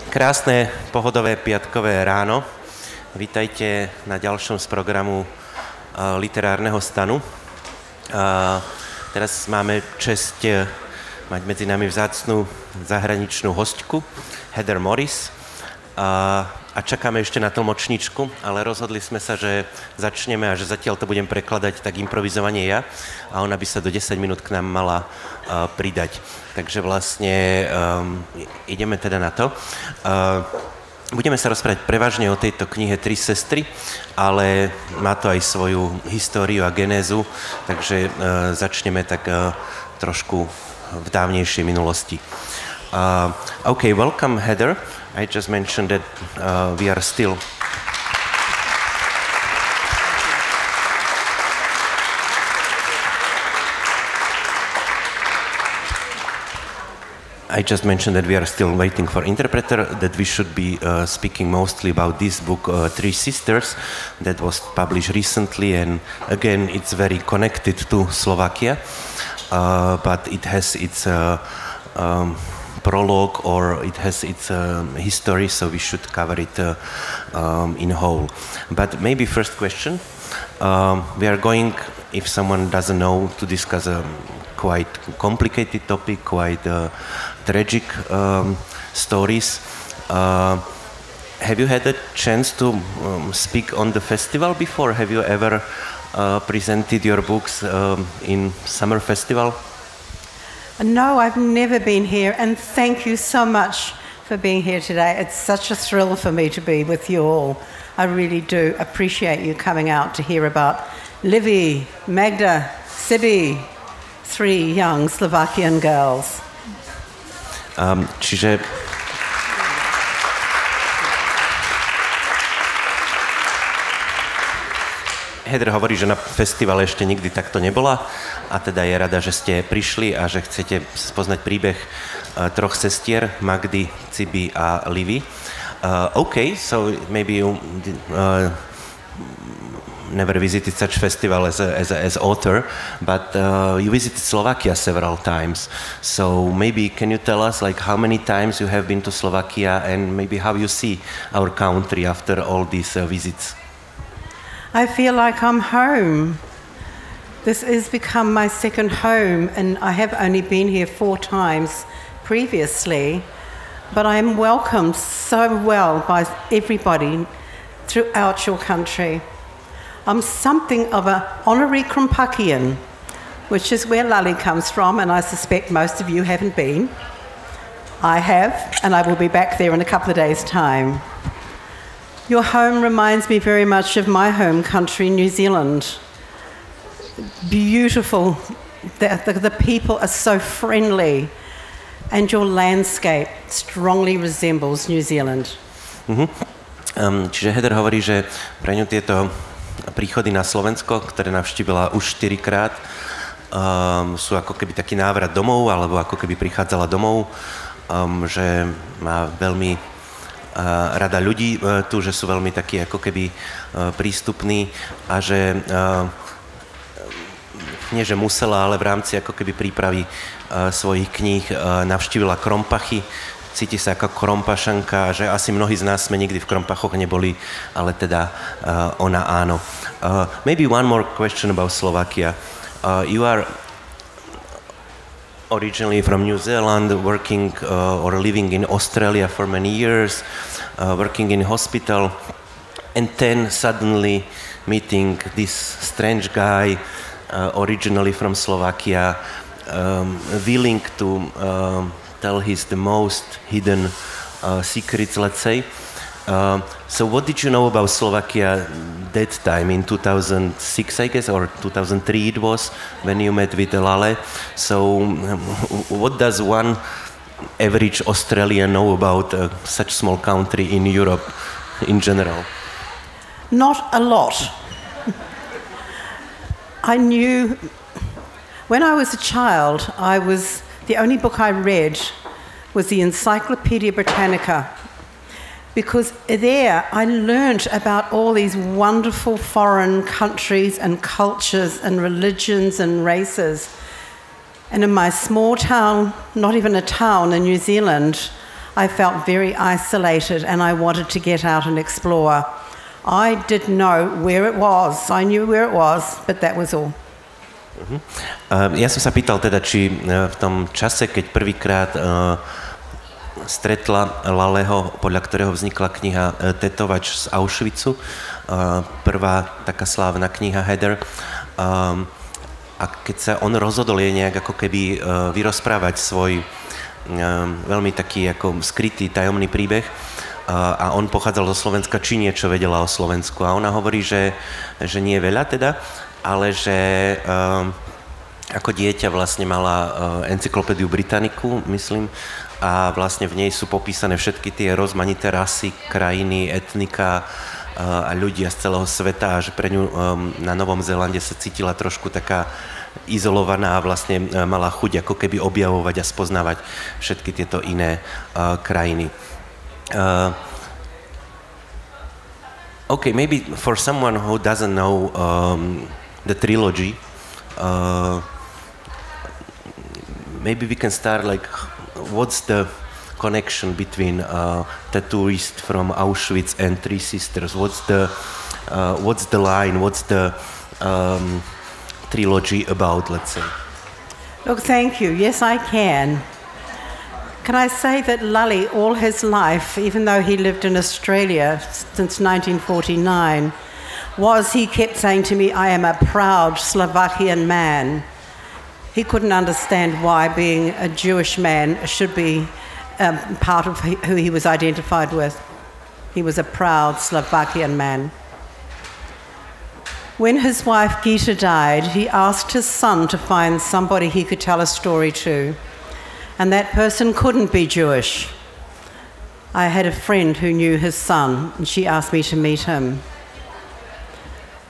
Krásne pohodové piatkové ráno. Vítajte na ďalšom z programu literárneho stanu. Teraz máme česť mať medzi nami vzácnu zahraničnú hostku, Heather Morris. A čakáme ešte na tlmočničku, ale rozhodli sme sa, že začneme a že zatiaľ to budem prekladať tak improvizovanie ja a ona by sa do 10 minút k nám mala pridať. Takže vlastne ideme teda na to. Budeme sa rozprávať prevažne o tejto knihe Tri Sestry, ale má to aj svoju históriu a genézu, takže začneme tak trošku v dávnejšej minulosti. Okay, welcome Heather. I just mentioned that we are still waiting for interpreter, that we should be speaking mostly about this book, Tri Sisters, that was published recently, and again, it's very connected to Slovakia, but it has its prologue, or it has its history, so we should cover it in whole. But maybe first question, we are going, if someone doesn't know, to discuss a quite complicated topic, quite tragic stories. Have you had a chance to speak on the festival before? Have you ever presented your books in summer festival? No, I've never been here, and thank you so much for being here today. It's such a thrill for me to be with you all. I really do appreciate you coming out to hear about Livy, Magda, Sibi, three young Slovakian girls. Čiže Heather hovorí, že na festivale ešte nikdy takto nebola a teda je rada, že ste prišli a že chcete spoznať príbeh troch sestier, Magdy, Cibi a Livy. Okay, so maybe you never visited such festival as author, but you visited Slovakia several times. So maybe can you tell us like how many times you have been to Slovakia and maybe how you see our country after all these visits? I feel like I'm home. This has become my second home, and I have only been here 4 times previously, but I am welcomed so well by everybody throughout your country. I'm something of an honorary Krumpakian, which is where Lali comes from, and I suspect most of you haven't been. I have, and I will be back there in a couple of days' time. Your home reminds me very much of my home country, New Zealand. Beautiful. The people are so friendly, and your landscape strongly resembles New Zealand. Čiže Heather hovorí, že pre ňu tieto príchody na Slovensko, ktoré navštívila už 4-krát, sú ako keby taký návrat domov, alebo ako keby prichádzala domov, že má veľmi rada ľudí tu, že sú veľmi takí ako keby prístupní a že nie, že musela, ale v rámci ako keby prípravy svojich kníh navštívila Krompachy, cíti sa ako Krompašanka, že asi mnohí z nás sme nikdy v Krompachoch neboli, ale teda ona áno. Maybe one more question about Slovakia. You are originally from New Zealand, working or living in Australia for many years, working in hospital, and then suddenly meeting this strange guy, originally from Slovakia, willing to tell his the most hidden secrets, let's say. So what did you know about Slovakia that time, in 2006, I guess, or 2003 it was, when you met with Lale? So what does one average Australian know about such small country in Europe in general? Not a lot. I knew, when I was a child, the only book I read was the Encyclopedia Britannica, because there I learnt about all these wonderful foreign countries and cultures and religions and races. And in my small town, not even a town in New Zealand, I felt very isolated and I wanted to get out and explore. I didn't know where it was. I knew where it was, but that was all. Ja som sa pýtal teda, či v tom čase, keď prvýkrát stretla Laleho, podľa ktorého vznikla kniha Tetovač z Auschwitzu, prvá taká slávna kniha Heather, a keď sa on rozhodol jej nejak ako keby vyrozprávať svoj veľmi taký ako skrytý, tajomný príbeh, a on pochádzal zo Slovenska, či niečo vedela o Slovensku. A ona hovorí, že nie veľa teda, ale že ako dieťa vlastne mala encyklopédiu Britanniku, myslím, a vlastne v nej sú popísané všetky tie rozmanité rasy, krajiny, etnika a ľudia z celého sveta, a že pre ňu na Novom Zélande sa cítila trošku taká izolovaná a vlastne mala chuť ako keby objavovať a spoznávať všetky tieto iné krajiny. Okay, maybe for someone who doesn't know the trilogy, maybe we can start like, what's the connection between Tattooist from Auschwitz and Tri Sisters? What's the line? What's the trilogy about? Let's say. Look, thank you. Yes, I can. Can I say that Lully, all his life, even though he lived in Australia since 1949, he kept saying to me, I am a proud Slovakian man. He couldn't understand why being a Jewish man should be part of who he was identified with. He was a proud Slovakian man. When his wife Gita died, he asked his son to find somebody he could tell a story to. And that person couldn't be Jewish. I had a friend who knew his son, and she asked me to meet him.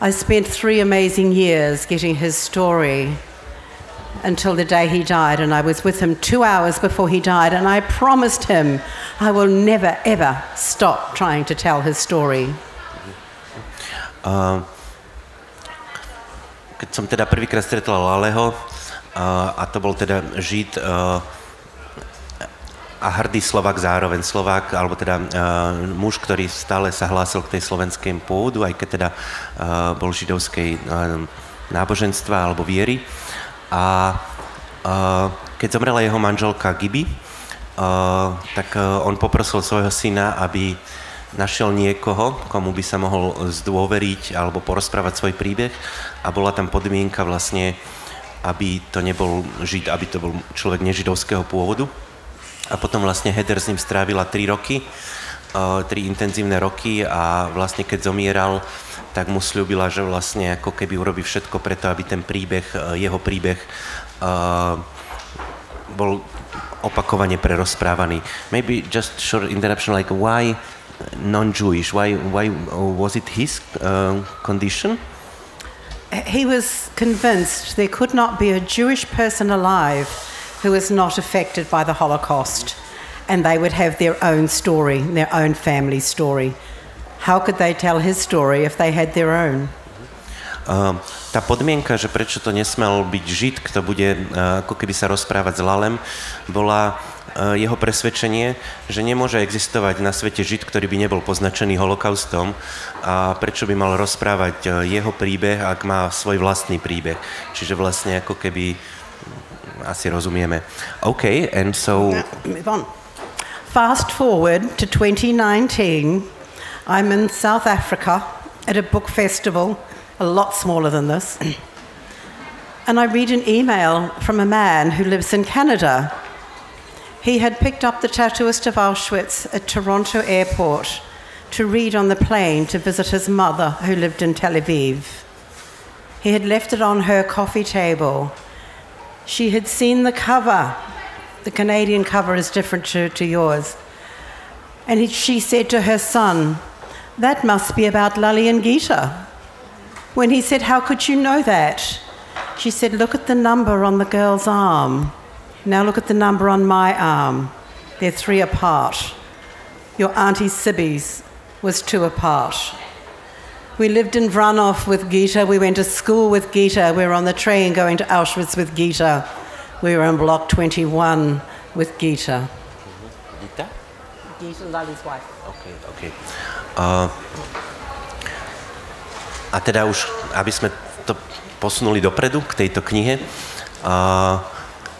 I spent 3 amazing years getting his story until the day he died, and I was with him 2 hours before he died, and I promised him I will never, ever stop trying to tell his story. Keď som teda prvýkrát stretla Laleho, a to bol teda Žid a hrdý Slovák zároveň, Slovák, alebo teda muž, ktorý stále sa hlásil k tej slovenskej pôvodu, aj keď teda bol židovskej náboženstva alebo viery. A keď zomrela jeho manželka Gibi, tak on poprosil svojho syna, aby našiel niekoho, komu by sa mohol zdôveriť alebo porozprávať svoj príbeh, a bola tam podmienka vlastne, aby to nebol Žid, aby to bol človek nežidovského pôvodu. A potom vlastne Heather s ním strávila 3 roky, 3 intenzívne roky, a vlastne keď zomieral, tak mu sľúbila, že vlastne ako keby urobí všetko preto, aby ten príbeh, jeho príbeh bol opakovane prerozprávaný. Maybe just short interruption, like why non-Jewish? Why was it his condition? He was convinced there could not be a Jewish person alive who was not affected by the Holocaust, and they would have their own story, their own family story. How could they tell his story if they had their own? Tá podmienka, že prečo to nesmel byť Žid, kto bude ako keby sa rozprávať s Lalem, bola jeho presvedčenie, že nemôže existovať na svete Žid, ktorý by nebol poznačený holokaustom, a prečo by mal rozprávať jeho príbeh, ak má svoj vlastný príbeh. Čiže vlastne ako keby asi rozumieme. Okay, and so... Move on. Fast forward to 2019. I'm in South Africa at a book festival, a lot smaller than this. And I read an email from a man who lives in Canada. He had picked up the Tattooist of Auschwitz at Toronto Airport to read on the plane to visit his mother, who lived in Tel Aviv. He had left it on her coffee table. She had seen the cover. The Canadian cover is different to yours. And she said to her son, that must be about Lully and Gita. When he said, how could you know that? She said, look at the number on the girl's arm. Now look at the number on my arm. They're 3 apart. Your Auntie Sibby's was 2 apart. We lived in Vranov with Gita. We went to school with Gita. We were on the train going to Auschwitz with Gita. We were in block 21 with Gita. Gita? Lali's wife. Okay. A teda už, aby sme to posunuli dopredu k tejto knihe,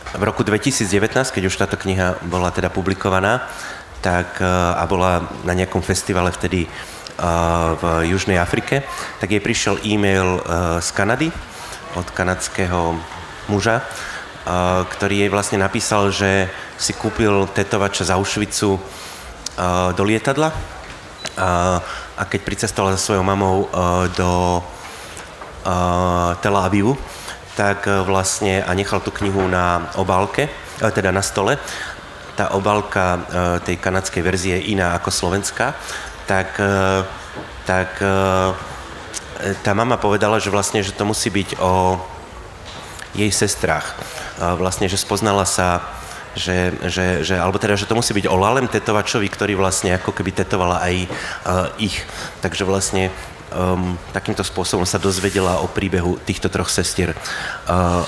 v roku 2019, keď už táto kniha bola teda publikovaná, tak, a bola na nejakom festivale vtedy v Južnej Afrike, tak jej prišiel e-mail z Kanady od kanadského muža, ktorý jej vlastne napísal, že si kúpil Tetovača z Auschwitzu do lietadla a keď pricestoval so svojou mamou do Tel Avivu, tak vlastne a nechal tú knihu na obálke, teda na stole. Tá obálka tej kanadskej verzie je iná ako slovenská, tak tá mama povedala, že vlastne, že to musí byť o jej sestrách. Vlastne, že spoznala sa, alebo teda, že to musí byť o Lalem Tetovačovi, ktorý vlastne ako keby tetovala aj ich. Takže vlastne takýmto spôsobom sa dozvedela o príbehu týchto troch sestier.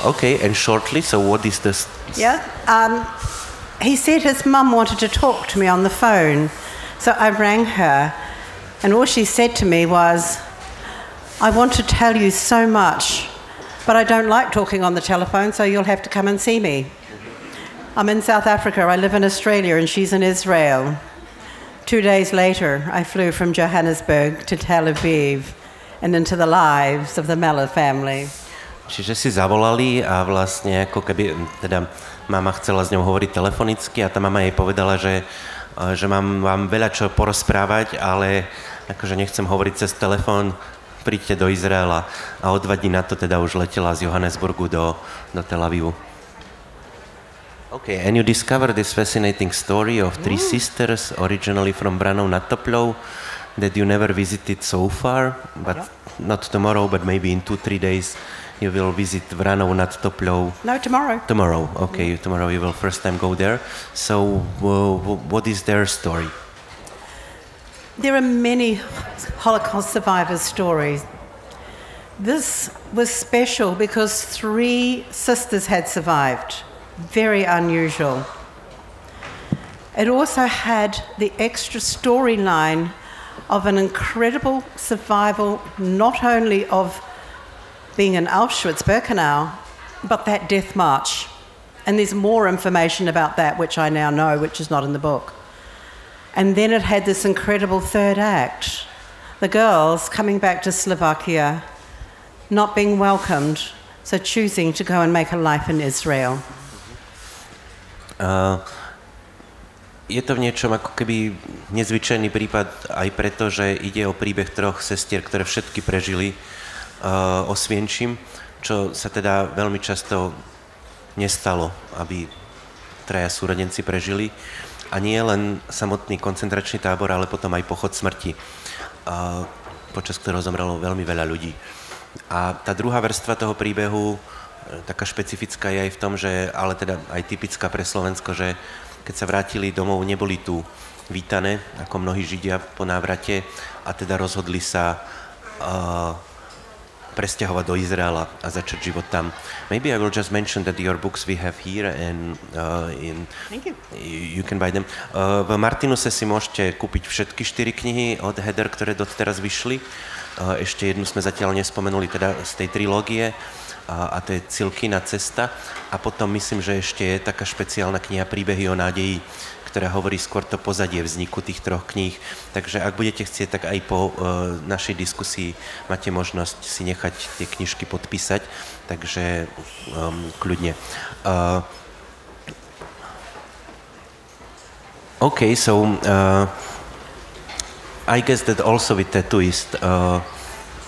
Okay, and shortly, so what is this? Yeah, he said his mum wanted to talk to me on the phone, so I rang her, and all she said to me was, I want to tell you so much, but I don't like talking on the telephone, so you'll have to come and see me. I'm in South Africa, I live in Australia, and she's in Israel. 2 days later, I flew from Johannesburg to Tel Aviv and into the lives of the Miller family. Čiže si zavolali a vlastne ako keby, teda mama chcela s ňou hovoriť telefonicky a tá mama jej povedala, že mám vám veľa čo porozprávať, ale akože nechcem hovoriť cez telefón, príďte do Izraela a o 2 dní na to teda už letela z Johannesburgu do Tel Avivu. Okay, and you discovered this fascinating story of Tri Sisters, originally from Branov nad Toplou, that you never visited so far, but not tomorrow, but maybe in 2-3 days you will visit Branov nad Toplou. No, tomorrow. Tomorrow, okay, tomorrow you will first time go there. So what is their story? There are many Holocaust survivors' stories. This was special because 3 sisters had survived. Very unusual. It also had the extra storyline of an incredible survival, not only of being in Auschwitz-Birkenau, but that death march. And there's more information about that, which I now know, which is not in the book. And then it had this incredible third act. The girls coming back to Slovakia, not being welcomed, so choosing to go and make a life in Israel. Je to v niečom ako keby nezvyčajný prípad aj preto, že ide o príbeh 3 sestier, ktoré všetky prežili Osvienčim, čo sa teda veľmi často nestalo, aby 3 súrodenci prežili. A nie len samotný koncentračný tábor, ale potom aj pochod smrti, počas ktorého zomrelo veľmi veľa ľudí. A tá druhá vrstva toho príbehu, taká špecifická je aj v tom, že, ale teda aj typická pre Slovensko, že keď sa vrátili domov, neboli tu vítané, ako mnohí Židia po návrate, a teda rozhodli sa presťahovať do Izraela a začať život tam. Maybe I will just mention that your books we have here and Thank you. You can buy them. V Martinuse si môžete kúpiť všetky 4 knihy od Heather, ktoré doteraz vyšli. Ešte jednu sme zatiaľ nespomenuli, teda z tej trilógie, a to je Cilkina, cesta. A potom myslím, že ešte je taká špeciálna kniha Príbehy o nádeji, ktorá hovorí skôr to pozadie vzniku tých 3 kníh. Takže ak budete chcieť, tak aj po našej diskusii máte možnosť si nechať tie knižky podpísať. Takže kľudne. Okay, so I guess that also with Tattooist,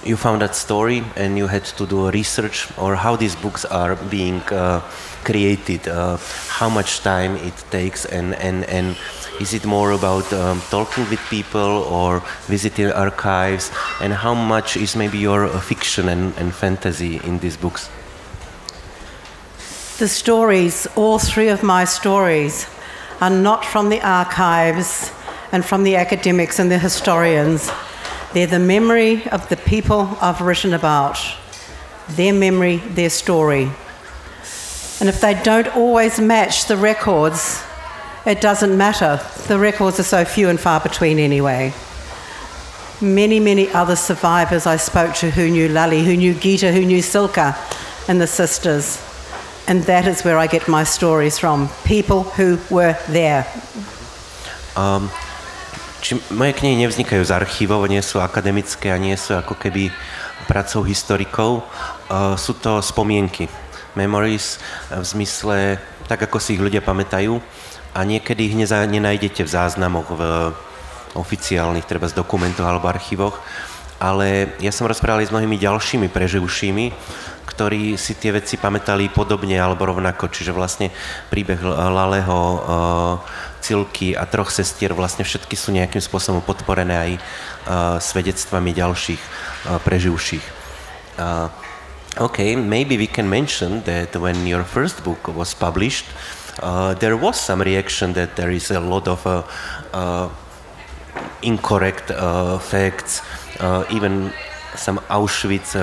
you found that story and you had to do a research, or how these books are being created, how much time it takes, and is it more about talking with people or visiting archives, and how much is maybe your fiction and fantasy in these books? The stories, all 3 of my stories, are not from the archives and from the academics and the historians. They're the memory of the people I've written about, their memory, their story. And if they don't always match the records, it doesn't matter. The records are so few and far between anyway. Many other survivors I spoke to who knew Lali, who knew Gita, who knew Cilka and the sisters. And that is where I get my stories from. People who were there. Moje knihy nevznikajú z archívov, nie sú akademické a nie sú ako keby pracou historikov. Sú to spomienky. Memories v zmysle, tak ako si ich ľudia pamätajú. A niekedy ich nenájdete v záznamoch, v oficiálnych, treba z dokumentoch alebo archívoch, ale ja som rozprával s mnohými ďalšími preživšími, ktorí si tie veci pamätali podobne alebo rovnako, čiže vlastne príbeh Laleho, Cilky a troch sestier, vlastne všetky sú nejakým spôsobom podporené aj svedectvami ďalších preživších. Okay, maybe we can mention that when your first book was published, there was some reaction that there is a lot of incorrect facts. Even some Auschwitz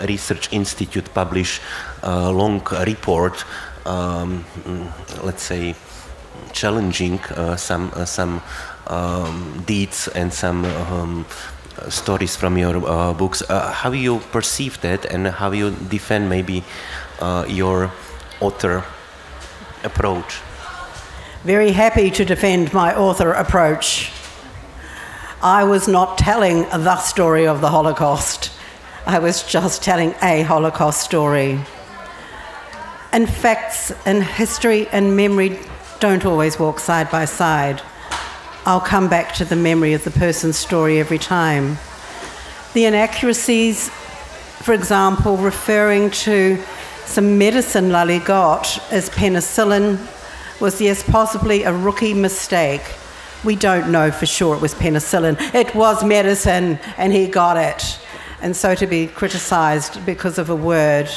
Research Institute published a long report, let's say, challenging some deeds and some stories from your books. How you perceive that, and how you defend maybe your author approach? Very happy to defend my author approach. I was not telling the story of the Holocaust. I was just telling a Holocaust story. And facts and history and memory don't always walk side by side. I'll come back to the memory of the person's story every time. The inaccuracies, for example, referring to some medicine Lali got as penicillin was, yes, possibly a rookie mistake. We don't know for sure it was penicillin. It was medicine and he got it. And so to be criticised because of a word,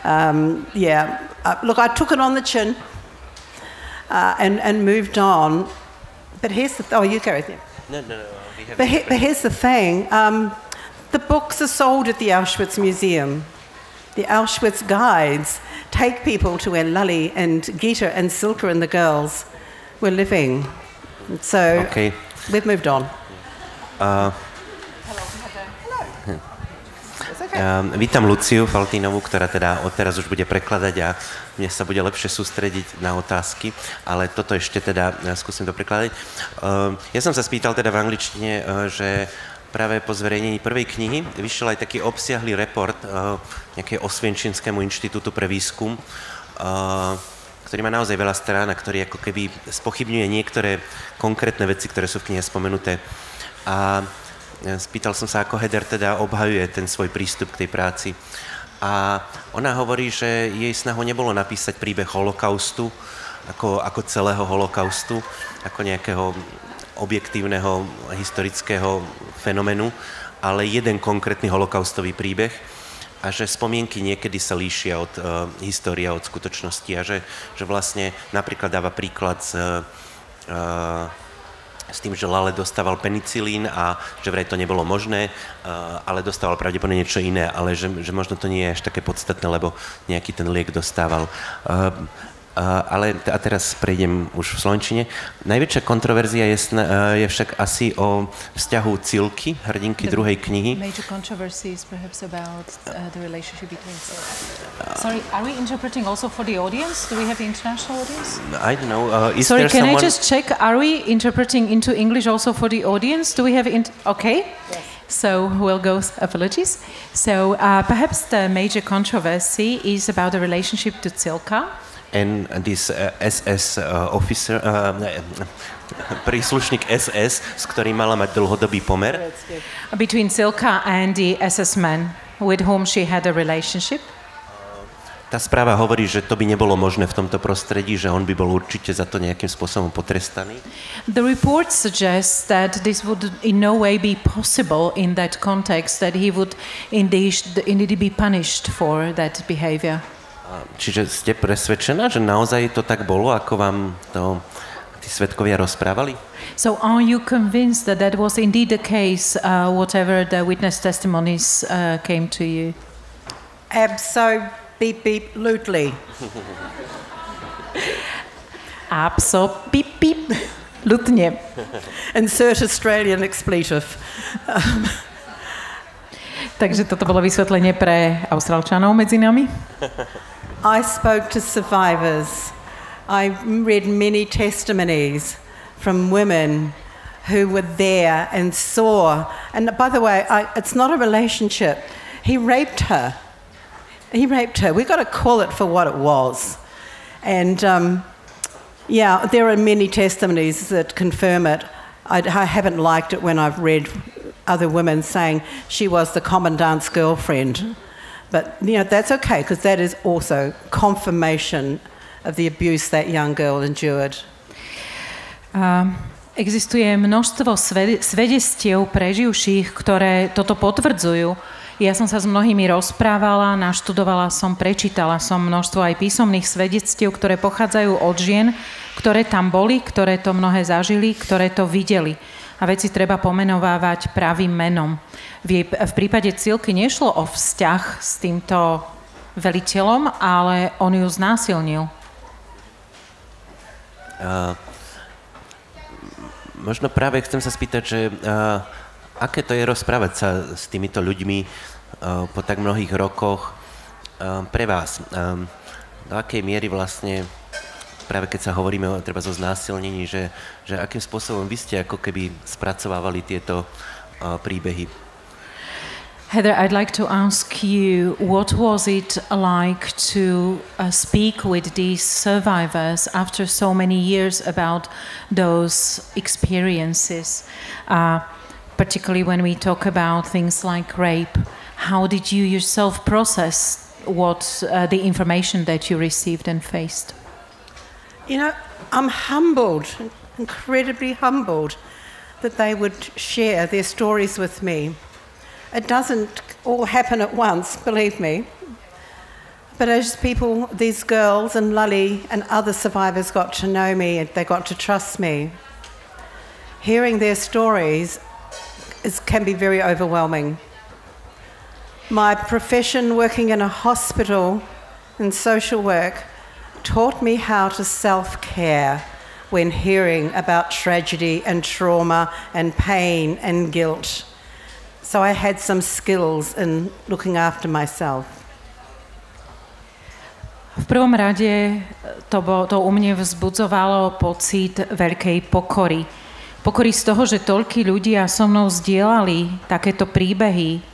look, I took it on the chin and moved on. But here's the... you carry it. No. But here's the thing. The books are sold at the Auschwitz Museum. The Auschwitz guides take people to where Lali and Gita and Cilka and the girls were living. So, okay. We've moved on. Hello. Vítam Luciu Faltínovú, ktorá teda odteraz už bude prekladať a mne sa bude lepšie sústrediť na otázky, ale toto ešte teda skúsim to prekladať. Ja som sa spýtal teda v angličtine, že práve po zverejnení prvej knihy vyšiel aj taký obsiahly report nejakého Osvienčimskému inštitútu pre výskum, ktorý má naozaj veľa strán a ktorý ako keby spochybňuje niektoré konkrétne veci, ktoré sú v knihe spomenuté. A spýtal som sa, ako Heather teda obhajuje ten svoj prístup k tej práci. A ona hovorí, že jej snahou nebolo napísať príbeh holokaustu, ako celého holokaustu, ako nejakého objektívneho historického fenoménu, ale jeden konkrétny holokaustový príbeh, a že spomienky niekedy sa líšia od histórie, od skutočnosti a že vlastne napríklad dáva príklad s tým, že Lale dostával penicilín a že vraj to nebolo možné, ale dostával pravdepodobne niečo iné, ale že možno to nie je až také podstatné, lebo nejaký ten liek dostával. Ale teraz prejdem už v slovenčine. Najväčšia kontroverzia je však asi o vzťahu Cilky, hrdinky druhej knihy. Major controversy is perhaps about the relationship between... Sorry, are we interpreting also for the audience? Do we have international audience? I don't know. Sorry, can I just check? Are we interpreting into English also for the audience? Do we have... Okay. Yes. So we'll go, apologies. So perhaps the major controversy is about the relationship to Cilka. And this SS officer, príslušník SS, s ktorým mala mať dlhodobý pomer. Between Cilka and the SS man with whom she had a relationship. Tá správa hovorí, že to by nebolo možné v tomto prostredí, že on by bol určite za to nejakým spôsobom potrestaný. The report suggests that this would in no way be possible in that context, that he would indeed be punished for that behavior. Čiže ste presvedčená, že naozaj to tak bolo, ako vám to tí svedkovia rozprávali? So are you convinced that that was indeed the case, whatever the witness testimonies came to you? Absolutely. Absolutně. Insert Australian expletive. Takže toto bolo vysvetlenie pre Austrálčanov medzi nami. I spoke to survivors. I read many testimonies from women who were there and saw. And by the way, it's not a relationship. He raped her. We've got to call it for what it was. And there are many testimonies that confirm it. I haven't liked it when I've read other women saying she was the commandant's girlfriend. But, that's okay, because that is also confirmation of the abuse that young girl endured. Existuje množstvo svedectiev preživších, ktoré toto potvrdzujú. Ja som sa s mnohými rozprávala, naštudovala som, prečítala som množstvo aj písomných svedectiev, ktoré pochádzajú od žien, ktoré tam boli, ktoré to mnohé zažili, ktoré to videli. A veci treba pomenovávať pravým menom. V prípade Cilky nešlo o vzťah s týmto veliteľom, ale on ju znásilnil. Možno práve chcem sa spýtať, že aké to je rozprávať sa s týmito ľuďmi po tak mnohých rokoch pre vás? Do akej miery vlastne, práve keď sa hovoríme treba zo znásilnení, že akým spôsobom vy ste ako keby spracovávali tieto príbehy? Heather, I'd like to ask you, what was it like to speak with these survivors after so many years about those experiences, particularly when we talk about things like rape? How did you yourself process the information that you received and faced? I'm humbled, incredibly humbled, that they would share their stories with me. It doesn't all happen at once, believe me. But as these girls and Lully and other survivors got to know me, they got to trust me. Hearing their stories can be very overwhelming. My profession, working in a hospital in social work, taught me how to self-care when hearing about tragedy and trauma and pain and guilt. So I had some skills in looking after myself. V prvom rade to u mne vzbudzovalo pocit veľkej pokory. Pokory z toho, že toľkí ľudia so mnou zdieľali takéto príbehy.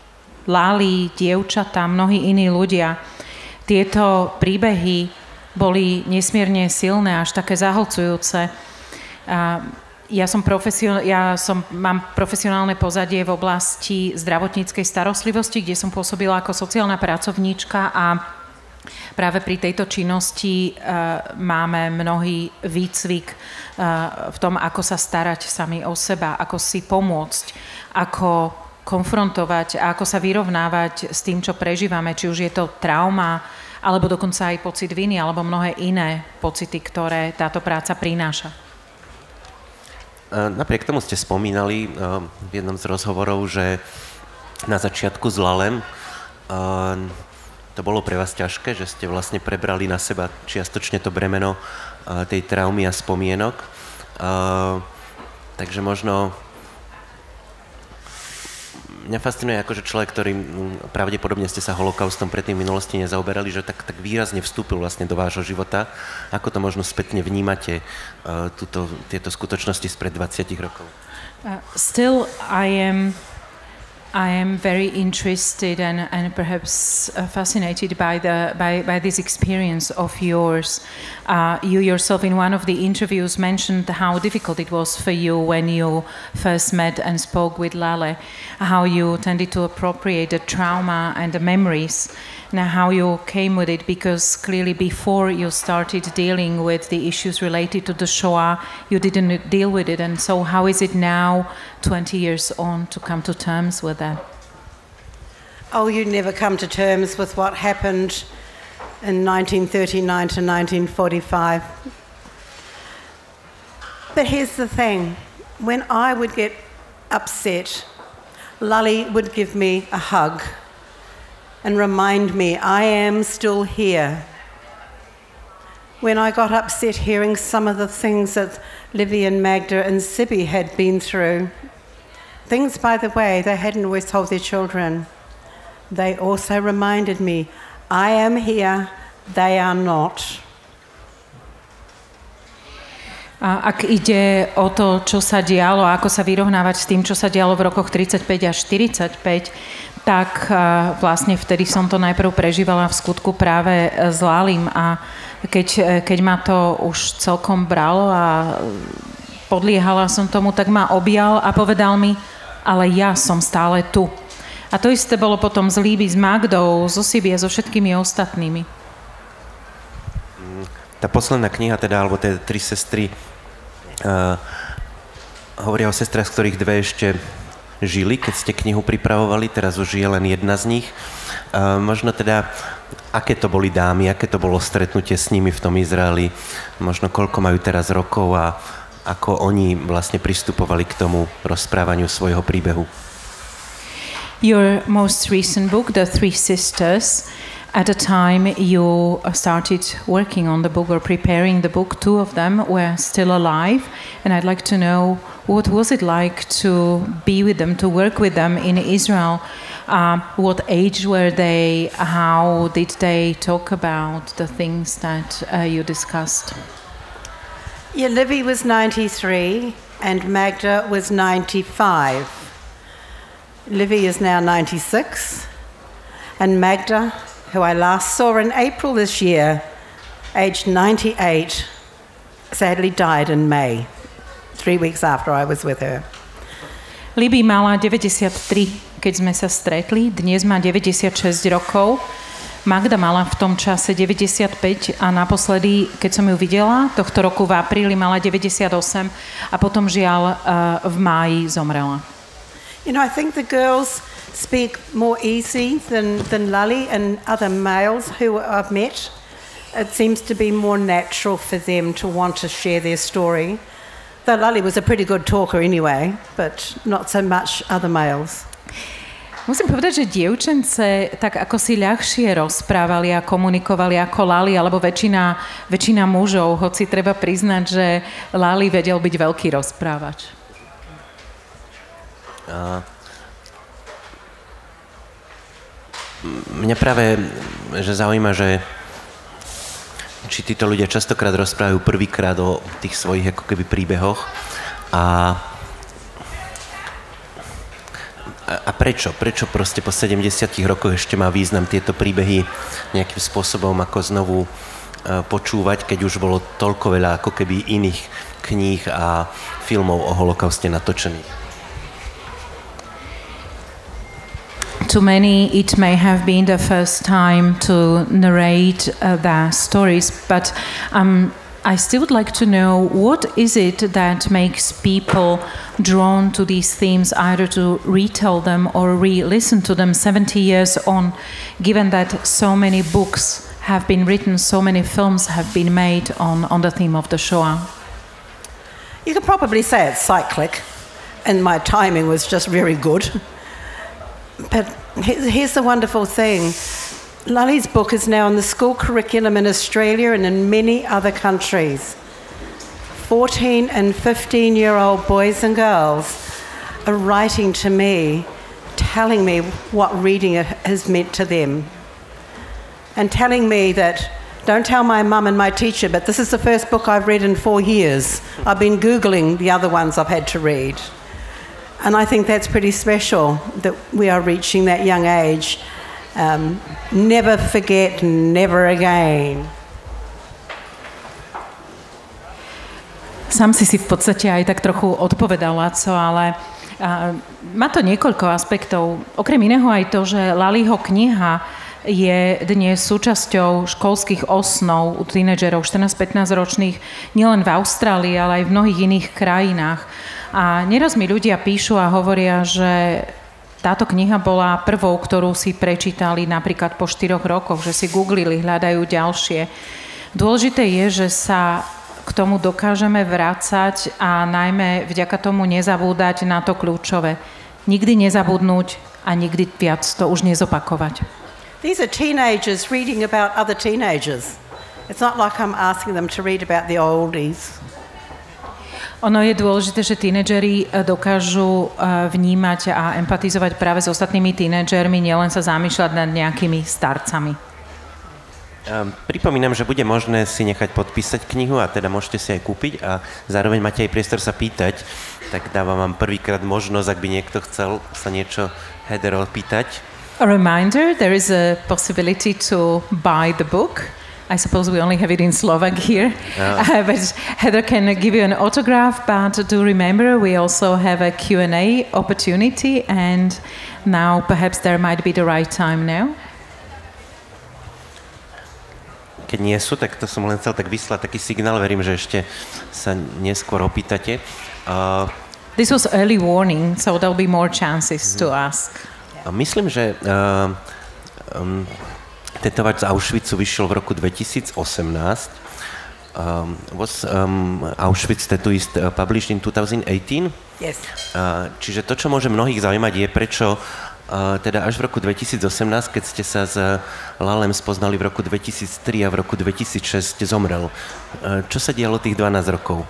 Lali, dievčatá, mnohí iní ľudia. Tieto príbehy boli nesmierne silné, až také zahlcujúce. Mám profesionálne pozadie v oblasti zdravotníckej starostlivosti, kde som pôsobila ako sociálna pracovníčka a práve pri tejto činnosti máme mnohý výcvik v tom, ako sa starať sami o seba, ako si pomôcť, ako konfrontovať a ako sa vyrovnávať s tým, čo prežívame, či už je to trauma, alebo dokonca aj pocit viny, alebo mnohé iné pocity, ktoré táto práca prináša. Napriek tomu ste spomínali v jednom z rozhovorov, že na začiatku s Lalem to bolo pre vás ťažké, že ste vlastne prebrali na seba čiastočne to bremeno tej traumy a spomienok. Takže možno mňa fascinuje akože človek, ktorý pravdepodobne ste sa holokaustom predtým v minulosti nezaoberali, že tak výrazne vstúpil vlastne do vášho života. Ako to možno spätne vnímate, tieto skutočnosti spred 20 rokov? Still, I am very interested and perhaps fascinated by this experience of yours. You yourself in one of the interviews mentioned how difficult it was for you when you first met and spoke with Lale, how you tended to appropriate the trauma and the memories. Now, how you came with it, because clearly before you started dealing with the issues related to the Shoah, you didn't deal with it. And so how is it now, 20 years on, to come to terms with that? Oh, you never come to terms with what happened in 1939 to 1945. But here's the thing. When I would get upset, Lully would give me a hug and remind me I am still here. when I got upset hearing some of the things that Livy and Magda and Sibby had been through. Things, by the way, they hadn't always told their children. They also reminded me, I am here, they are not. Ak ide o to, čo sa dialo, ako sa vyrovnávať s tým, čo sa dialo v rokoch 35 až 45, tak vlastne vtedy som to najprv prežívala v skutku práve s Lalim a keď ma to už celkom bralo a podliehala som tomu, tak ma objal a povedal mi, ale ja som stále tu. A to isté bolo potom s Líby, s Magdou, so Sibie, so všetkými ostatnými. Tá posledná kniha, teda, alebo tie Tri sestry, hovoria o sestrách, z ktorých dve ešte žili, keď ste knihu pripravovali, teraz už je len jedna z nich. Možno teda, aké to boli dámy, aké to bolo stretnutie s nimi v tom Izraeli, možno koľko majú teraz rokov a ako oni vlastne pristupovali k tomu rozprávaniu svojho príbehu. Your most recent book, The Three Sisters, at the time you started working on the book or preparing the book, two of them were still alive, and I'd like to know what was it like to be with them, to work with them in Israel. What age were they? How did they talk about the things that you discussed? Yeah, Livy was 93 and Magda was 95. Livy is now 96 and Magda, who I last saw in April this year, aged 98, sadly died in May, 3 weeks after I was with her. Libby mala 93, keď sme sa stretli, dnes má 96 rokov. Magda mala v tom čase 95 a naposledy, keď som ju videla, tohto roku v apríli mala 98 a potom žiaľ v máji zomrela. You know, I think the girls speak more easy than Lally and other males who I've met. It seems to be more natural for them to want to share their story. Though Lally was a pretty good talker anyway, but not so much other males. Musím povedať, že dievčence tak ako si ľahšie rozprávali a komunikovali ako Lali, alebo väčšina mužov, hoci treba priznať, že Lali vedel byť veľký rozprávač. Mňa práve že zaujíma, že či títo ľudia častokrát rozprávajú prvýkrát o tých svojich ako keby príbehoch a prečo? Prečo proste po 70 rokoch ešte má význam tieto príbehy nejakým spôsobom ako znovu počúvať, keď už bolo toľko veľa ako keby iných kníh a filmov o holokauste natočených? To many, it may have been the first time to narrate their stories, but I still would like to know what is it that makes people drawn to these themes, either to retell them or re-listen to them 70 years on, given that so many books have been written, so many films have been made on the theme of the Shoah? You could probably say it's cyclic, and my timing was just very good. But here's the wonderful thing. Lali's book is now in the school curriculum in Australia and in many other countries. 14 and 15-year-old boys and girls are writing to me, telling me what reading has meant to them. And telling me that, don't tell my mum and my teacher, but this is the first book I've read in 4 years. I've been Googling the other ones I've had to read. And I think that's pretty special, that we are reaching that young age. Never forget, never again. Sám si v podstate aj tak trochu odpovedal, Laco, ale má to niekoľko aspektov. Okrem iného aj to, že Laliho kniha je dnes súčasťou školských osnov u tínedžerov 14-15 ročných nielen v Austrálii, ale aj v mnohých iných krajinách. A neraz mi ľudia píšu a hovoria, že táto kniha bola prvou, ktorú si prečítali napríklad po 4 rokoch, že si googlili, hľadajú ďalšie. Dôležité je, že sa k tomu dokážeme vrácať a najmä vďaka tomu nezabúdať na to kľúčové. Nikdy nezabudnúť a nikdy viac to už nezopakovať. These are teenagers reading about other teenagers. It's not like I'm asking them to read about the oldies. Ono je dôležité, že tínedžeri dokážu vnímať a empatizovať práve s ostatnými tínedžermi, nielen sa zamýšľať nad nejakými starcami. Pripomínam, že bude možné si nechať podpísať knihu a teda môžete si aj kúpiť a zároveň máte aj priestor sa pýtať, tak dávam vám prvýkrát možnosť, ak by niekto chcel sa niečo Heather opýtať. A reminder, there is a possibility to buy the book. I suppose we only have it in Slovak here, but Heather can give you an autograph, but do remember we also have a Q&A opportunity and now perhaps there might be the right time now. Keď nie sú, tak to som len chcel tak vyslať taký signál, verím, že ešte sa neskôr opýtate. This was early warning, so there'll be more chances to ask. Myslím, že Tetovač z Auschwitzu vyšiel v roku 2018. Was Auschwitz Tattooist published in 2018? Yes. Čiže to, čo môže mnohých zaujímať, je prečo teda až v roku 2018, keď ste sa s Lalem spoznali v roku 2003 a v roku 2006 zomrel. Čo sa dialo tých 12 rokov?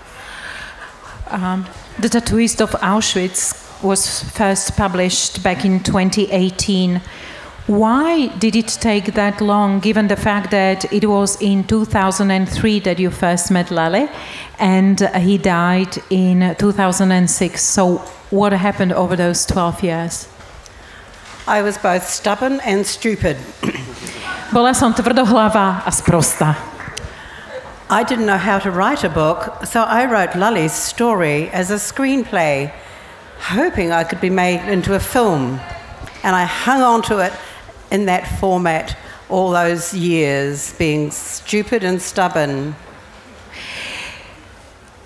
The Tattooist of Auschwitz was first published back in 2018. Why did it take that long, given the fact that it was in 2003 that you first met Lale, and he died in 2006? So what happened over those 12 years? I was both stubborn and stupid. Bola som tvrdohlava a sprostá. I didn't know how to write a book, so I wrote Lale's story as a screenplay, hoping I could be made into a film. And I hung on to it in that format all those years, being stupid and stubborn.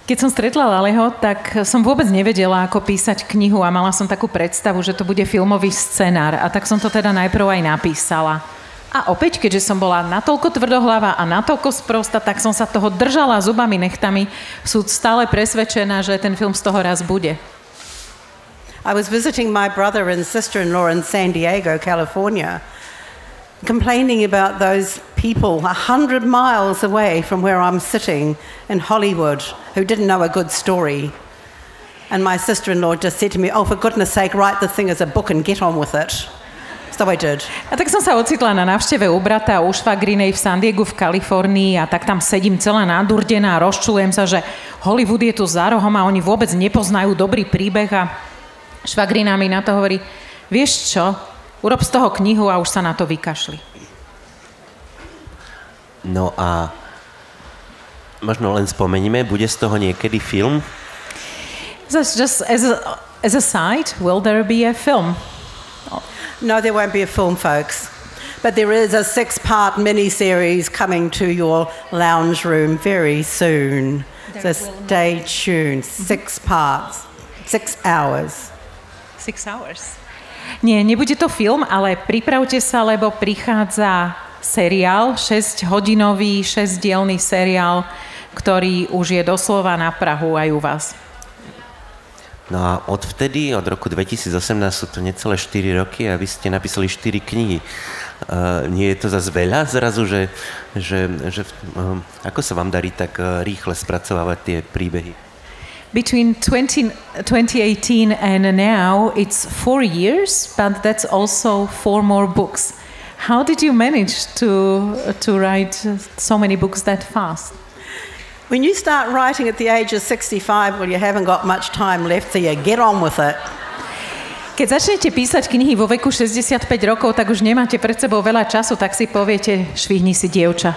Keď som stretla Laleho, tak som vôbec nevedela, ako písať knihu a mala som takú predstavu, že to bude filmový scenár. A tak som to teda najprv aj napísala. A opäť, keďže som bola natoľko tvrdohlava a natoľko sprosta, tak som sa toho držala zubami nechtami. Sú stále presvedčená, že ten film z toho raz bude. I was visiting my brother and sister-in-law in San Diego, California, complaining about those people 100 miles away from where I'm sitting in Hollywood who didn't know a good story. And my sister-in-law just said to me, "Oh, for goodness sake, write the thing as a book and get on with it." So I did. A tak som sa ocitla na návšteve u brata a u švagrinej v San Diegu v Kalifornii a tak tam sedím celá nadurdená a rozčulujem sa, že Hollywood je tu za rohom a oni vôbec nepoznajú dobrý príbeh a švagrina mi na to hovorí, vieš čo, urob z toho knihu a už sa na to vykašli. No a možno len spomeníme, bude z toho niekedy film? Just as a side, will there be a film? No, there won't be a film, folks. But there is a 6-part mini-series coming to your lounge room very soon. So stay tuned. 6 parts. 6 hours. 6 hours. Nie, nebude to film, ale pripravte sa, lebo prichádza seriál, 6-hodinový, 6-dielny seriál, ktorý už je doslova na prahu aj u vás. No a od vtedy, od roku 2018 sú to necelé 4 roky a vy ste napísali 4 knihy. Nie je to zase veľa zrazu, že ako sa vám darí tak rýchle spracovávať tie príbehy? Between 2018 and now, it's 4 years, but that's also 4 more books. How did you manage to write so many books that fast? When you start writing at the age of 65, well, you haven't got much time left, so you get on with it. Keď začnete písať knihy vo veku 65 rokov, tak už nemáte pred sebou veľa času, tak si poviete, švihni si, dievča.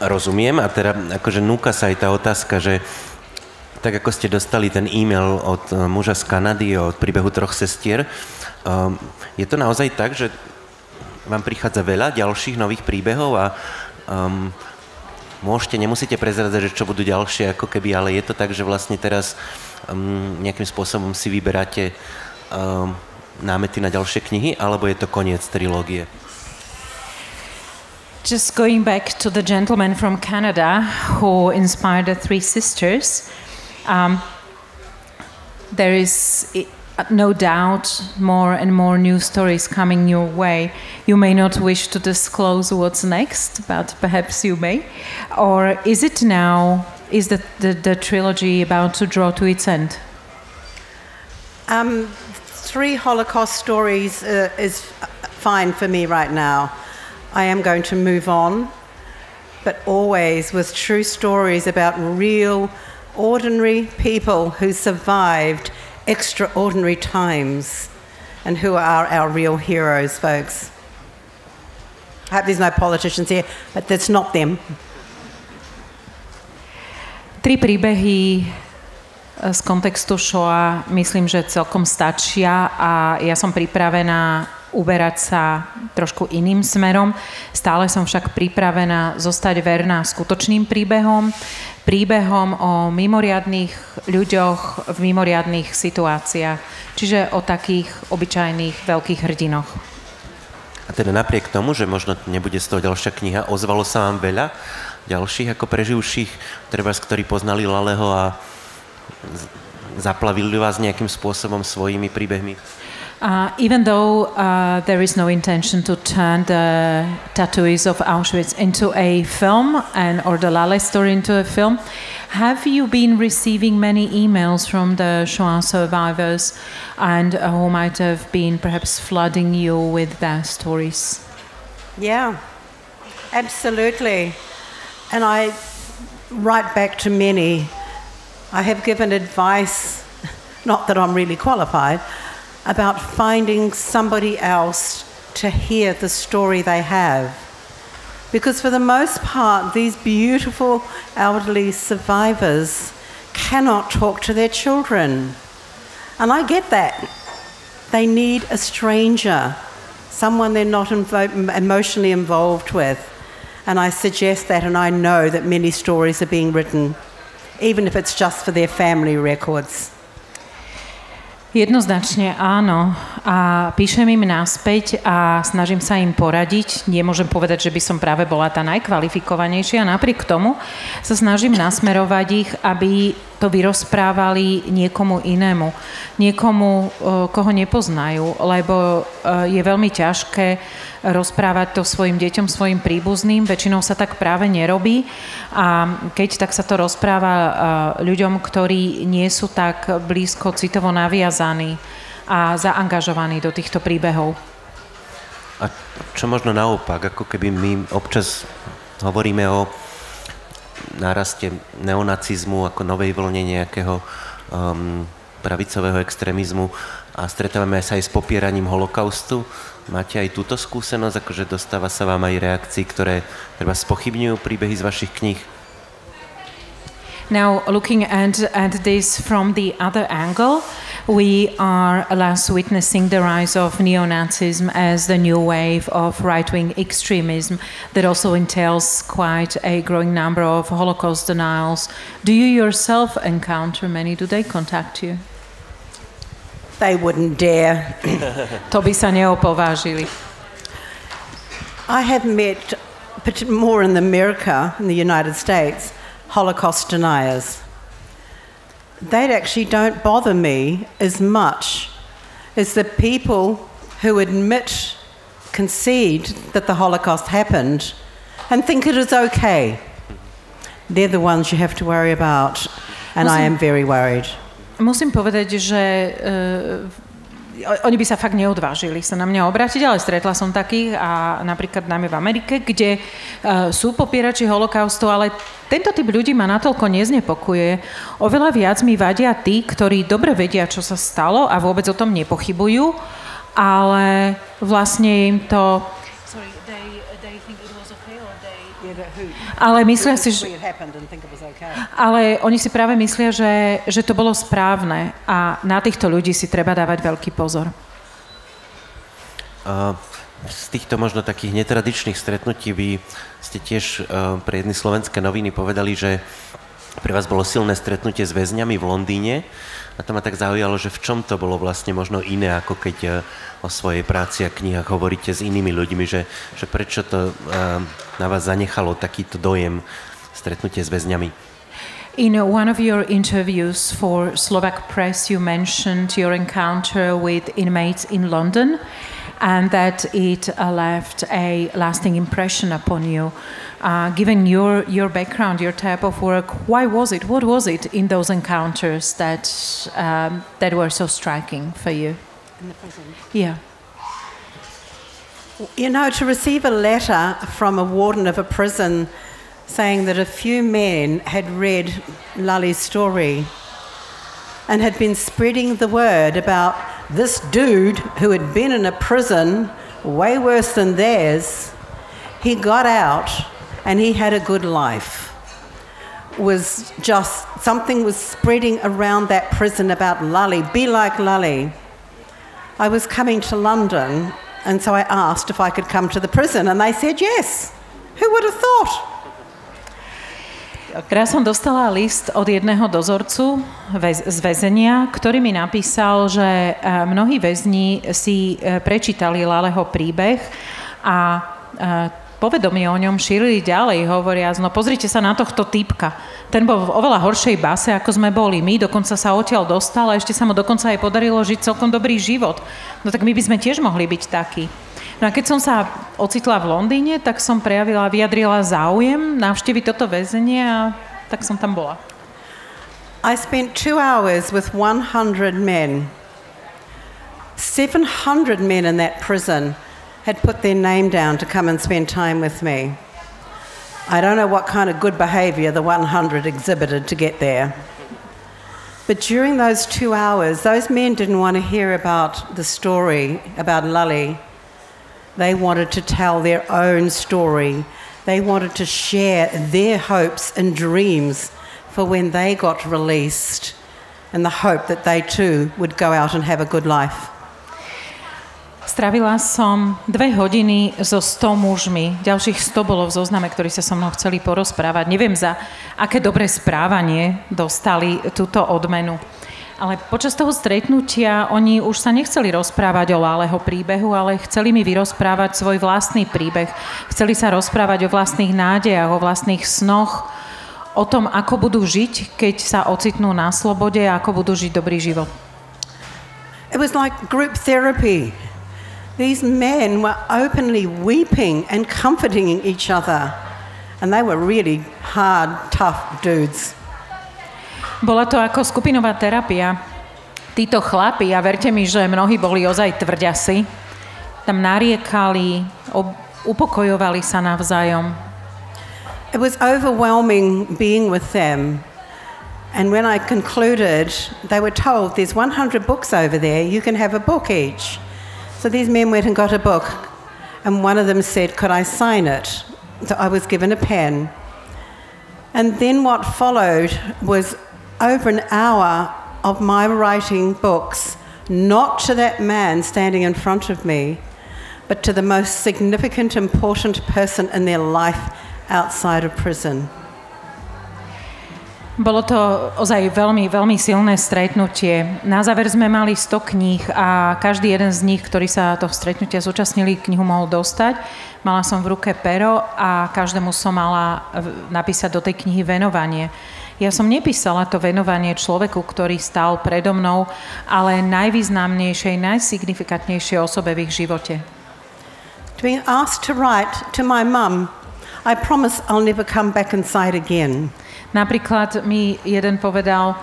Rozumiem a teda akože núka sa aj tá otázka, že tak ako ste dostali ten e-mail od muža z Kanady, od príbehu 3 sestier, je to naozaj tak, že vám prichádza veľa ďalších nových príbehov a nemusíte prezradzať, že čo budú ďalšie, ako keby, ale je to tak, že vlastne teraz nejakým spôsobom si vyberáte námety na ďalšie knihy, alebo je to koniec trilógie? Just going back to the gentleman from Canada who inspired the Three Sisters, there is no doubt more and more new stories coming your way. You may not wish to disclose what's next, but perhaps you may. Or is it now, is the trilogy about to draw to its end? 3 Holocaust stories is fine for me right now. I am going to move on, but always with true stories about real, ordinary people who survived extraordinary times and who are our real heroes, folks. I hope there's no politicians here, but that's not them. 3 príbehy z kontextu Shoah myslím, že celkom stačia a ja som pripravená uberať sa trošku iným smerom. Stále som však pripravená zostať verná skutočným príbehom o mimoriadnych ľuďoch v mimoriadnych situáciách, čiže o takých obyčajných veľkých hrdinoch. A teda napriek tomu, že možno nebude z toho ďalšia kniha, ozvalo sa vám veľa ďalších ako preživších, ktorí poznali Laleho a zaplavili vás nejakým spôsobom svojimi príbehmi? Even though there is no intention to turn the Tattooist of Auschwitz into a film or the Lale story into a film, have you been receiving many emails from the Shoah survivors and who might have been perhaps flooding you with their stories? Yeah, absolutely. And I write back to many. I have given advice, not that I'm really qualified, about finding somebody else to hear the story they have. Because for the most part, these beautiful elderly survivors cannot talk to their children. And I get that. They need a stranger, someone they're not emotionally involved with. And I suggest that, and I know that many stories are being written, even if it's just for their family records. Jednoznačne áno. A píšem im naspäť a snažím sa im poradiť. Nemôžem povedať, že by som práve bola tá najkvalifikovanejšia. Napriek tomu sa snažím nasmerovať ich, aby to vyrozprávali niekomu inému. Niekomu, koho nepoznajú, lebo je veľmi ťažké rozprávať to svojim deťom, svojim príbuzným. Väčšinou sa tak práve nerobí. A keď tak sa to rozpráva ľuďom, ktorí nie sú tak blízko citovo naviazaní a zaangažovaní do týchto príbehov. A čo možno naopak, ako keby my občas hovoríme o náraste neonacizmu ako novej vlne nejakého pravicového extrémizmu a stretávame sa aj s popieraním holokaustu. Máte aj túto skúsenosť, akože dostáva sa vám aj reakcií, ktoré treba spochybňujú príbehy z vašich kníh? Now, looking at this from the other angle, we are alas witnessing the rise of neo-Nazism as the new wave of right-wing extremism that also entails quite a growing number of Holocaust denials. Do you yourself encounter many? Do they contact you? They wouldn't dare. To by sa neopovážili. I have met, more in America, in the United States, Holocaust deniers. They actually don't bother me as much as the people who admit, concede that the Holocaust happened and think it is okay. They're the ones you have to worry about, and I am very worried. Musím povedať, že oni by sa fakt neodvážili sa na mňa obrátiť, ale stretla som takých a napríklad najmä v Amerike, kde sú popierači holokaustu, ale tento typ ľudí ma natoľko neznepokuje. Oveľa viac mi vadia tí, ktorí dobre vedia, čo sa stalo a vôbec o tom nepochybujú, ale vlastne im to... Ale myslia si, ale oni si práve myslia, že to bolo správne a na týchto ľudí si treba dávať veľký pozor. Z týchto možno takých netradičných stretnutí vy ste tiež pre jedny slovenské noviny povedali, že pre vás bolo silné stretnutie s väzňami v Londýne a to ma tak zaujalo, že v čom to bolo vlastne možno iné, ako keď o svojej práci a knihách hovoríte s inými ľuďmi, že prečo to na vás zanechalo takýto dojem stretnutie s väzňami? In one of your interviews for Slovak press, you mentioned your encounter with inmates in London and that it left a lasting impression upon you. Given your background, your type of work, why was it? What was it in those encounters that were so striking for you? In the prison? Yeah. You know, to receive a letter from a warden of a prison saying that a few men had read Lali's story and had been spreading the word about this dude who had been in a prison way worse than theirs. He got out and he had a good life. Was just something was spreading around that prison about Lali. Be like Lali. I was coming to London, and so I asked if I could come to the prison, and they said yes. Who would have thought? Raz som dostala list od jedného dozorcu z väzenia, ktorý mi napísal, že mnohí väzni si prečítali Laleho príbeh a povedomie o ňom šírili ďalej, hovoriac, no pozrite sa na tohto týpka. Ten bol v oveľa horšej base, ako sme boli my, dokonca sa odtiaľ dostal a ešte sa mu dokonca aj podarilo žiť celkom dobrý život. No tak my by sme tiež mohli byť takí. No a keď som sa ocitla v Londýne, tak som vyjadrila záujem navštíviť toto väzenie a tak som tam bola. I spent 2 hours with 100 men. 700 men in that prison had put their name down to come and spend time with me. I don't know what kind of good behaviour the 100 exhibited to get there. But during those 2 hours, those men didn't want to hear about the story about Lali. They wanted to tell their own story. They wanted to share their hopes and dreams for when they got released and the hope that they too would go out and have a good life. Strávila som 2 hodiny so 100 mužmi. Ďalších 100 bolo v zozname, ktorí sa so mnou chceli porozprávať. Neviem, za aké dobré správanie dostali túto odmenu. Ale počas toho stretnutia oni už sa nechceli rozprávať o Laleho príbehu, ale chceli mi vyrozprávať svoj vlastný príbeh. Chceli sa rozprávať o vlastných nádejach, o vlastných snoch, o tom, ako budú žiť, keď sa ocitnú na slobode a ako budú žiť dobrý život. It was like group therapy. These men were openly weeping and comforting each other. And they were really hard, tough dudes. Bola to ako skupinová terapia. Títo chlapi, a verte mi, že mnohí boli ozaj tvrďasi, tam nariekali, upokojovali sa navzájom. It was overwhelming being with them. And when I concluded, they were told there's 100 books over there, you can have a book each. So these men went and got a book, and one of them said, could I sign it? So I was given a pen. And then what followed was over an hour of my writing books, not to that man standing in front of me, but to the most significant, important person in their life outside of prison. Bolo to ozaj veľmi, veľmi silné stretnutie. Na záver sme mali 100 kníh a každý jeden z nich, ktorí sa toho stretnutia zúčastnili, knihu mohol dostať. Mala som v ruke pero a každému som mala napísať do tej knihy venovanie. Ja som nepísala to venovanie človeku, ktorý stál predo mnou, ale najvýznamnejšej, najsignifikantnejšej osobe v ich živote. Being asked to write to my mum, I promise I'll never come back inside again. Napríklad mi jeden povedal,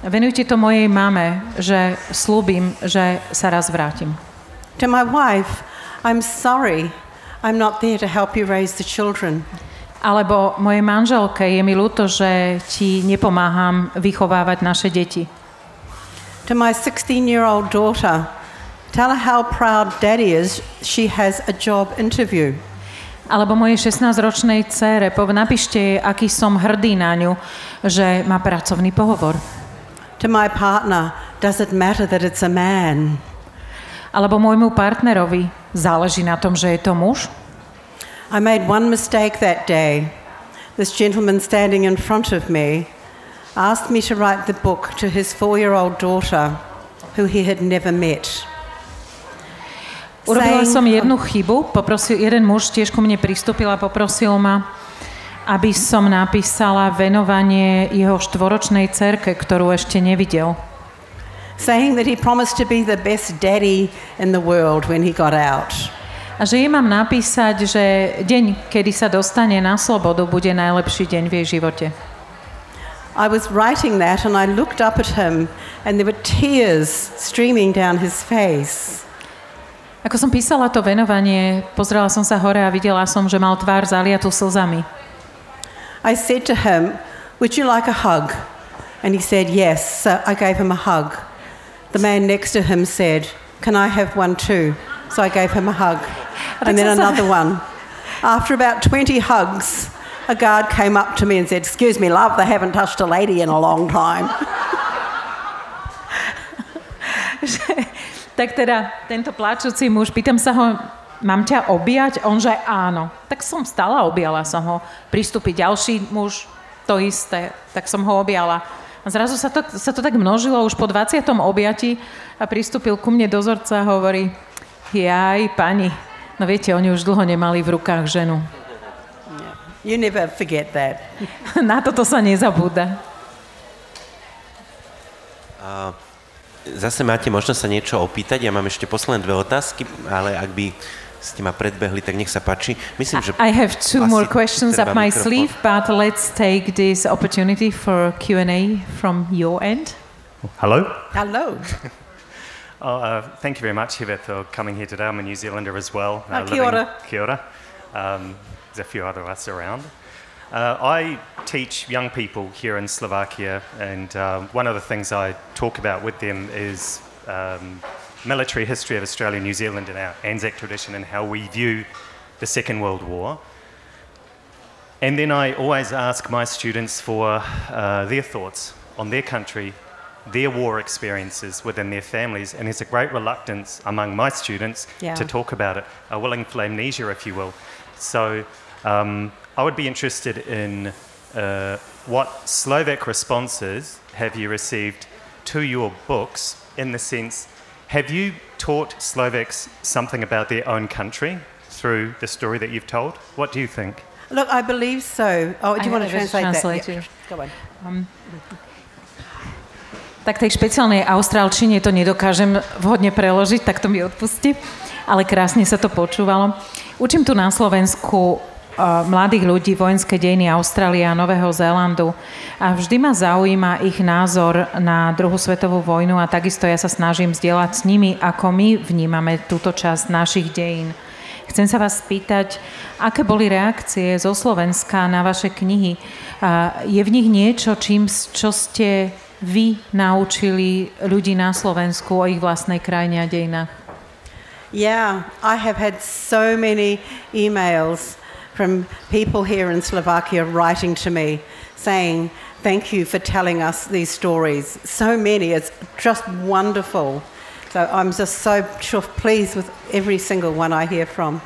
venujte to mojej mame, že slúbim, že sa raz vrátim. To my wife, I'm sorry, I'm not there to help you raise the children. Alebo mojej manželke, je mi ľúto, že ti nepomáham vychovávať naše deti. To my 16-year-old daughter, tell her how proud daddy is she has a job interview. Alebo mojej 16-ročnej dcére, napíšte jej, aký som hrdý na ňu, že má pracovný pohovor. To my partner, does it matter that it's a man? Alebo môjmu partnerovi, záleží na tom, že je to muž? I made one mistake that day. This gentleman standing in front of me asked me to write the book to his 4-year-old daughter, who he had never met. Urobila som jednu chybu, jeden muž tiež ku mne pristúpil a poprosil ma, aby som napísala venovanie jeho 4-ročnej dcerke, ktorú ešte nevidel. Saying that he promised to be the best daddy in the world when he got out. A že jej mám napísať, že deň, kedy sa dostane na slobodu, bude najlepší deň v jej živote. I was writing that and I looked up at him and there were tears streaming down his face. Ako som písala to venovanie, pozrela som sa hore a videla som, že mal tvár zaliatú slzami. I said to him, "Would you like a hug?" And he said yes, so I gave him a hug. The man next to him said, "Can I have one too?" So I gave him a hug. And then another one. After about 20 hugs, a guard came up to me and said, "Excuse me, love, they haven't touched a lady in a long time." Tak teda, tento pláčúci muž, pýtam sa ho, mám ťa objať? On, že áno. Tak som stala, objala som ho. Pristúpi ďalší muž, to isté. Tak som ho objala. A zrazu sa to tak množilo už po 20. objati a pristúpil ku mne dozorca a hovorí, jaj, pani, no viete, oni už dlho nemali v rukách ženu. You never forget that. Na toto sa nezabúda. Zase máte možnosť sa niečo opýtať. Ja mám ešte posledné 2 otázky, ale ak by ste ma predbehli, tak nech sa páči. Myslím, že I have 2 more questions up my sleeve, but let's take this opportunity for Q&A from your end. Hello. Hello. Thank you very much, Hiva, for coming here today. I'm a New Zealander as well. Kia ora. Kia ora. There's a few other us around. I teach young people here in Slovakia, and one of the things I talk about with them is military history of Australia and New Zealand and our Anzac tradition and how we view the Second World War. And then I always ask my students for their thoughts on their country, their war experiences within their families, and there's a great reluctance among my students to talk about it, a willful amnesia, if you will. So I would be interested in what Slovak responses have you received to your books, in the sense, have you taught Slovaks something about their own country through the story that you've told? What do you think? Look, I believe so. Oh, do you want to translate that? Yeah. Go on. Tak tej špeciálnej austrálčine to nedokážem vhodne preložiť, tak to mi odpusti, ale krásne sa to počúvalo. Učím tu na Slovensku mladých ľudí vojenské dejiny Austrálie a Nového Zélandu a vždy ma zaujíma ich názor na druhú svetovú vojnu a takisto ja sa snažím zdieľať s nimi, ako my vnímame túto časť našich dejín. Chcem sa vás spýtať, aké boli reakcie zo Slovenska na vaše knihy? Je v nich niečo, čo ste vy naučili ľudí na Slovensku o ich vlastnej krajine a dejinách? Yeah, I have had so many emails from people here in Slovakia writing to me saying, thank you for telling us these stories. So many, it's just wonderful. So I'm just so pleased with every single one I hear from.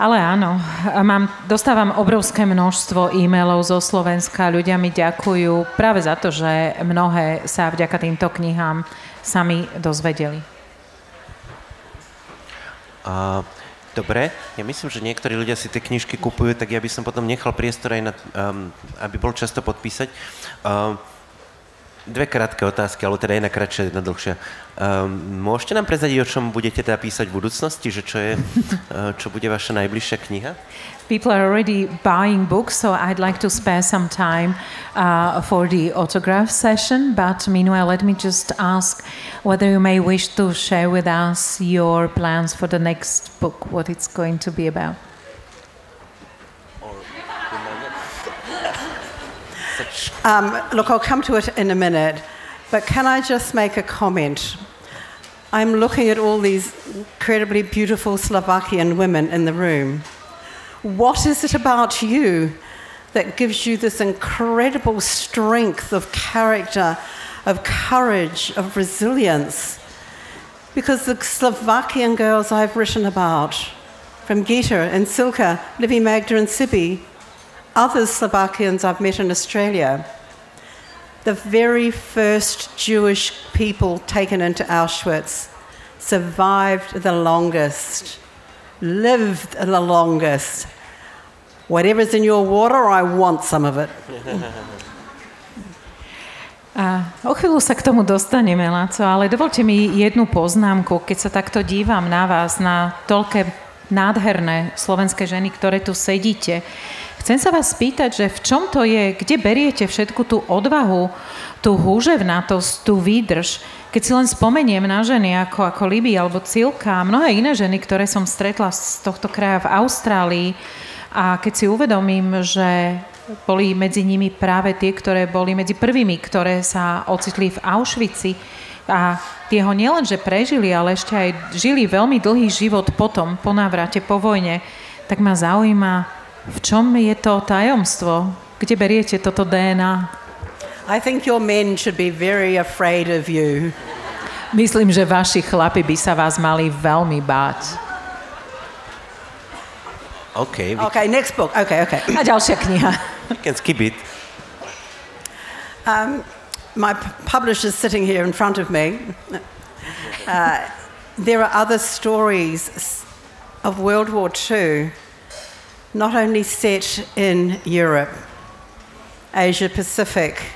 Ale áno, dostávam obrovské množstvo e-mailov zo Slovenska. Ľudia mi ďakujú práve za to, že mnohé sa vďaka týmto knihám sami dozvedeli. Dobre, ja myslím, že niektorí ľudia si tie knižky kupujú, tak ja by som potom nechal priestor aj na, aby bol často podpísať. 2 krátke otázky, alebo teda jedna kratšia, jedna dlhšia. Môžete nám prezradiť, o čom budete teda písať v budúcnosti? Že čo bude vaša najbližšia kniha? People are already buying books, so I'd like to spare some time for the autograph session. But meanwhile, let me just ask whether you may wish to share with us your plans for the next book, what it's going to be about. Look, I'll come to it in a minute, but can I just make a comment? I'm looking at all these incredibly beautiful Slovakian women in the room. What is it about you that gives you this incredible strength of character, of courage, of resilience? Because the Slovakian girls I've written about, from Gita and Cilka, Livy, Magda and Sibi, other Slovakians I've met in Australia, the very first Jewish people taken into Auschwitz survived the longest, lived the longest. Whatever's in your water, I want some of it. A o chvíľu sa k tomu dostaneme, Láco, ale dovolte mi jednu poznámku, keď sa takto dívam na vás, na toľké nádherné slovenské ženy, ktoré tu sedíte. Chcem sa vás spýtať, že v čom to je, kde beriete všetku tú odvahu, tú húževnatosť, tú výdrž. Keď si len spomeniem na ženy ako Libby alebo Cilka a mnohé iné ženy, ktoré som stretla z tohto kraja v Austrálii, a keď si uvedomím, že boli medzi nimi práve tie, ktoré boli medzi prvými, ktoré sa ocitli v Auschwitzi a tie ho nielenže prežili, ale ešte aj žili veľmi dlhý život potom, po návrate, po vojne, tak ma zaujíma, v čom je to tajomstvo? Kde beriete toto DNA? I think your men should be very afraid of you. Myslím, že vaši chlapi by sa vás mali veľmi báť. Okay, next book. Okay. A ďalšia kniha. You can skip it. My publisher's sitting here in front of me. There are other stories of World War II, not only set in Europe, Asia Pacific,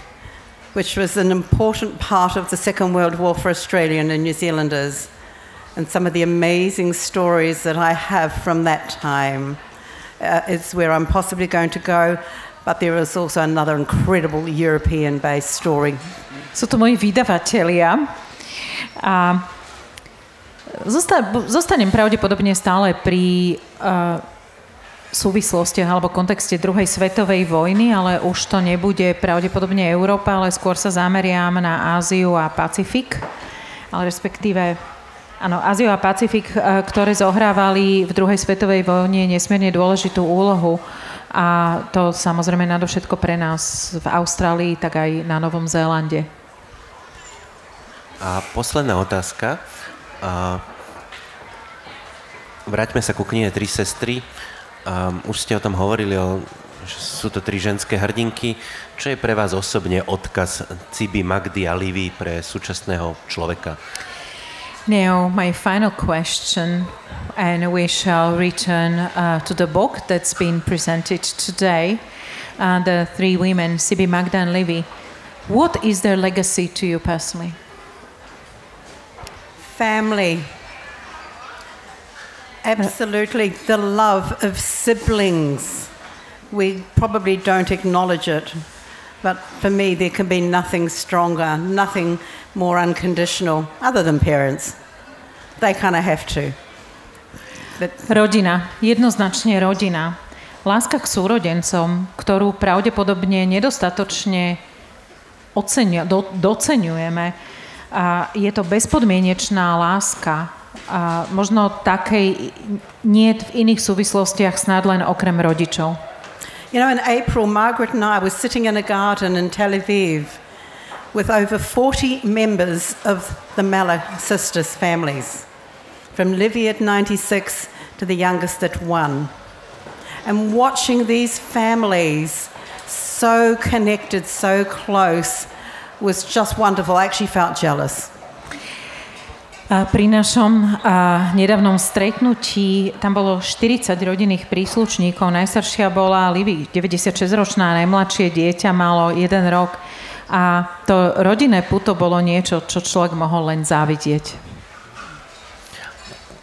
which was an important part of the Second World War for Australian and New Zealanders, and some of the amazing stories that I have from that time is where I'm possibly going to go. But there is also another incredible European-based story. Sú to moji vydavatelia. A zostanem pravdepodobne stále pri súvislostiach alebo kontexte druhej svetovej vojny, ale už to nebude pravdepodobne Európa, ale skôr sa zameriam na Áziu a Pacifik. Ale respektíve, áno, Áziu a Pacifik, ktoré zohrávali v druhej svetovej vojne nesmierne dôležitú úlohu. A to samozrejme nadovšetko pre nás v Austrálii, tak aj na Novom Zélande. A posledná otázka. Vráťme sa ku knihe Tri sestry. Už ste o tom hovorili, že sú to tri ženské hrdinky. Čo je pre vás osobne odkaz Ciby, Magdy a Livy pre súčasného človeka? Now, my final question, and we shall return to the book that's been presented today, the three women, Ciby, Magda and Livy. What is their legacy to you personally? Family. Absolutely. The love of siblings. We probably don't acknowledge it, but for me there can be nothing stronger, nothing more unconditional, other than parents. They kind of have to. Rodina, jednoznačne rodina. Láska k súrodencom, ktorú pravdepodobne nedostatočne doceňujeme. A je to bezpodmienečná láska. A možno takej nie v iných súvislostiach snad len okrem rodičov. You know, in April, Margaret and I were sitting in a garden in Tel Aviv with over 40 members of the Sisters families, from Livy at 96 to the youngest at 1. And watching these families so connected, so close, was just wonderful. I actually felt jealous. Pri našom nedávnom stretnutí tam bolo 40 rodinných príslušníkov. Najstaršia bola Livy, 96-ročná, najmladšie dieťa malo 1 rok. A to rodinné puto bolo niečo, čo človek mohol len závidieť.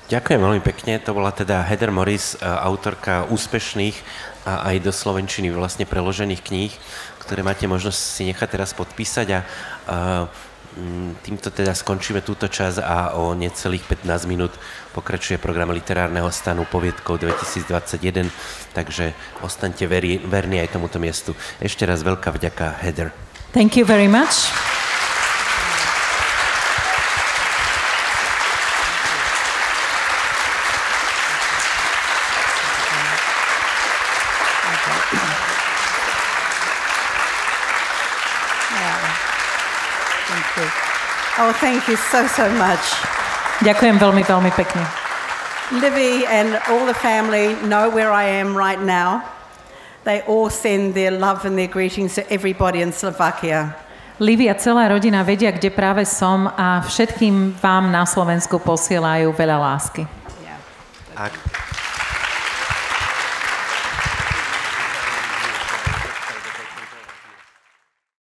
Ďakujem veľmi pekne. To bola teda Heather Morris, autorka úspešných a aj do slovenčiny vlastne preložených kníh, ktoré máte možnosť si nechať teraz podpísať a týmto teda skončíme túto časť a o necelých 15 minút pokračuje program literárneho stanu Poviedkou 2021, takže ostaňte verní aj tomuto miestu. Ešte raz veľká vďaka, Heather. Thank you very much. Oh, thank you so much. Ďakujem veľmi, veľmi pekne. Livy and all the family know where I am right now. They all send their love and their greetings to everybody in Slovakia. Livy a celá rodina vedia, kde práve som a všetkým vám na Slovensku posielajú veľa lásky. Yeah.